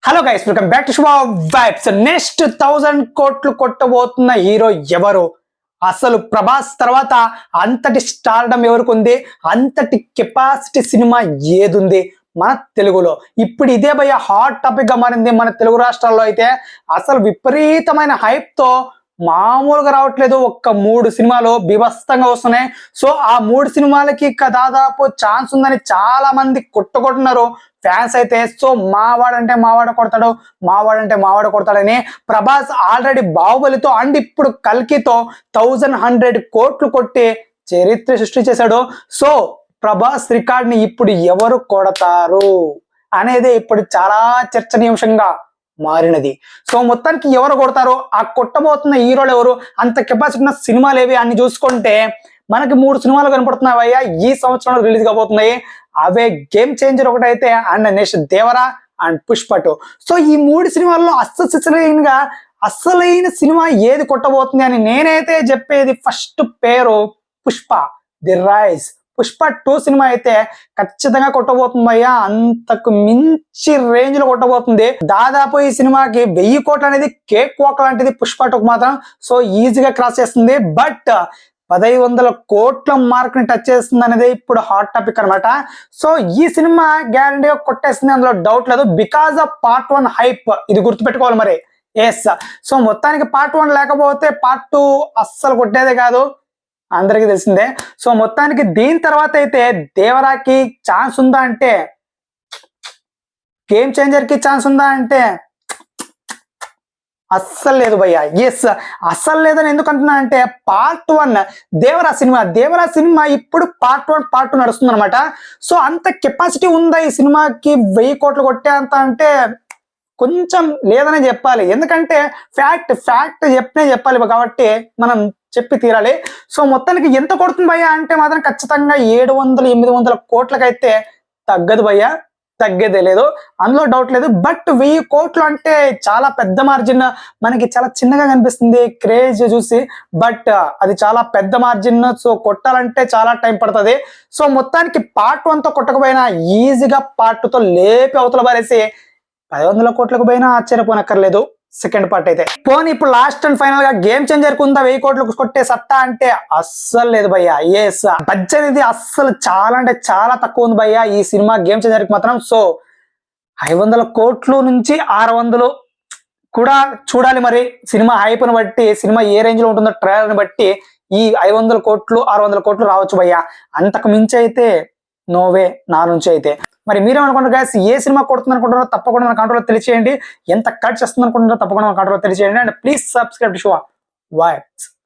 Hello guys, welcome back to శుభ vibes. Next 1000 కోట్లు కొట్టబోతున్న hero ఎవరు? అసలు ప్రభాస్ తర్వాత అంతటి స్టార్డమ్ ఎవరికి ఉంది? అంతటి కెపాసిటీ సినిమా ఏదుంది మన తెలుగులో? ఇప్పుడు ఇదే భయ హాట్ టాపిక్ గా మారింది మన తెలుగు రాష్ట్రాల్లో. అయితే అసలు విపరీతమైన హైప్ తో మామూలుగా రావట్లేదు. ఒక్క 3 సినిమాలు బీభత్సంగా వస్తున్నాయి. సో ఆ 3 సినిమాలకి దాదాపు ఛాన్స్ ఉందని చాలా మంది కొట్టుకుంటున్నారు ఫ్యాన్స్ అయితే. సో మావాడంటే మావాడ కొడతాడు, మావాడంటే మావాడ కొడతాడని ప్రభాస్ ఆల్రెడీ బాహుబలితో అండ్ ఇప్పుడు కల్కితో 1100 కోట్లు కొట్టి చరిత్ర సృష్టించేశాడు. సో ప్రభాస్ రికార్డ్ ని ఇప్పుడు ఎవరు కొడతారు అనేది ఇప్పుడు చాలా చర్చనీయాంశంగా మారినది. సో మొత్తానికి ఎవరు కొడతారు, ఆ కొట్టబోతున్న హీరోలు ఎవరు, అంత కెపాసిటీ ఉన్న సినిమాలు ఏవి అని చూసుకుంటే మనకి 3 సినిమాలు కనపడుతున్నాయి అయ్యా ఈ సంవత్సరంలో రిలీజ్ కాబోతున్నాయి. అవే గేమ్ చేంజర్ ఒకటైతే and next Devara and Pushpa 2. So ఈ 3 సినిమాల్లో అసలైన సినిమా ఏది కొట్టబోతుంది అని నేనైతే చెప్పేది ఫస్ట్ పేరు పుష్ప ది రైజ్. పుష్ప 2 సినిమా అయితే ఖచ్చితంగా కొట్టబోతుంది అయ్యా, అంతకు మించి రేంజ్ లో కొట్టబోతుంది. దాదాపు ఈ సినిమాకి 1000 కోట్లు అనేది కేక్ వాక్ లాంటిది పుష్ప 2 మాత్రం. సో ఈజీగా క్రాస్ చేస్తుంది. బట్ 1500 కోట్ల మార్క్ ని టచ్ చేస్తుంది అనేది ఇప్పుడు హాట్ టాపిక్ అనమాట. సో ఈ సినిమా గ్యారంటీగా కొట్టేస్తుంది, అందులో డౌట్ లేదు. బికాస్ ఆఫ్ పార్ట్ 1 హైప్, ఇది గుర్తుపెట్టుకోవాలి మరి. ఎస్, సో మొత్తానికి పార్ట్ 1 లేకపోతే పార్ట్ 2 అస్సలు కొట్టేదే కాదు, అందరికీ తెలిసిందే. సో మొత్తానికి దీని తర్వాత అయితే దేవరాకి ఛాన్స్ ఉందా అంటే, గేమ్ చేంజర్ కి ఛాన్స్ ఉందా అంటే అస్సలు లేదు భయ్య. ఎస్, అస్సలు లేదని ఎందుకంటున్నా అంటే పార్ట్ 1 దేవరా సినిమా ఇప్పుడు పార్ట్ 1 పార్ట్ 2 నడుస్తుంది అనమాట. సో అంత కెపాసిటీ ఉందా ఈ సినిమాకి 1000 కోట్లు కొట్టే అంత అంటే కొంచెం లేదనే చెప్పాలి. ఎందుకంటే ఫ్యాక్ట్ చెప్పాలి కాబట్టి మనం చెప్పి తీరాలి. సో మొత్తానికి ఎంత కొడుతుంది భయ్య అంటే మాత్రం ఖచ్చితంగా 700-800 కోట్లకైతే తగ్గదు భయ్య, తగ్గేదే లేదు, అందులో డౌట్ లేదు. బట్ 1000 కోట్లు అంటే చాలా పెద్ద మార్జిన్. మనకి చాలా చిన్నగా కనిపిస్తుంది క్రేజ్ చూసి, బట్ అది చాలా పెద్ద మార్జిన్. సో కొట్టాలంటే చాలా టైం పడుతుంది. సో మొత్తానికి పార్ట్ 1 తో కొట్టకపోయినా ఈజీగా పార్ట్ 2 తో లేపి అవతల పారేసి 1500 కోట్లకు పోయినా ఆశ్చర్యపోనక్కర్లేదు సెకండ్ పార్ట్ అయితే. పోనీ ఇప్పుడు లాస్ట్ అండ్ ఫైనల్ గా గేమ్ చేంజర్ కు ఉందా 1000 కోట్లకు కొట్టే సత్తా అంటే అస్సలు లేదు భయ్య. ఎస్, బడ్జెట్ అనేది అస్సలు చాలా అంటే చాలా తక్కువ ఉంది భయ్య ఈ సినిమా గేమ్ చేంజర్ కి మాత్రం. సో 500 కోట్లు నుంచి 600 కూడా చూడాలి మరి. సినిమా హైప్ ని బట్టి, సినిమా ఏ రేంజ్ లో ఉంటుందో ట్రైలర్ ని బట్టి ఈ 500 కోట్లు 600 కోట్లు రావచ్చు భయ్య. అంతకు మించి అయితే నోవే నా నుంచి అయితే. మరి మీరేమనుకుంటారు గైస్, ఏ సినిమా కొడుతుంది అనుకుంటారో తప్పకుండా మన కాంట్రోల్లో తెలియచేయండి. ఎంత కట్ చేస్తుంది అనుకుంటారో తప్పకుండా మన కాంట్రోల్లో తెలియచేయండి. అండ్ ప్లీజ్ సబ్స్క్రైబ్ టు శుభ వైబ్స్.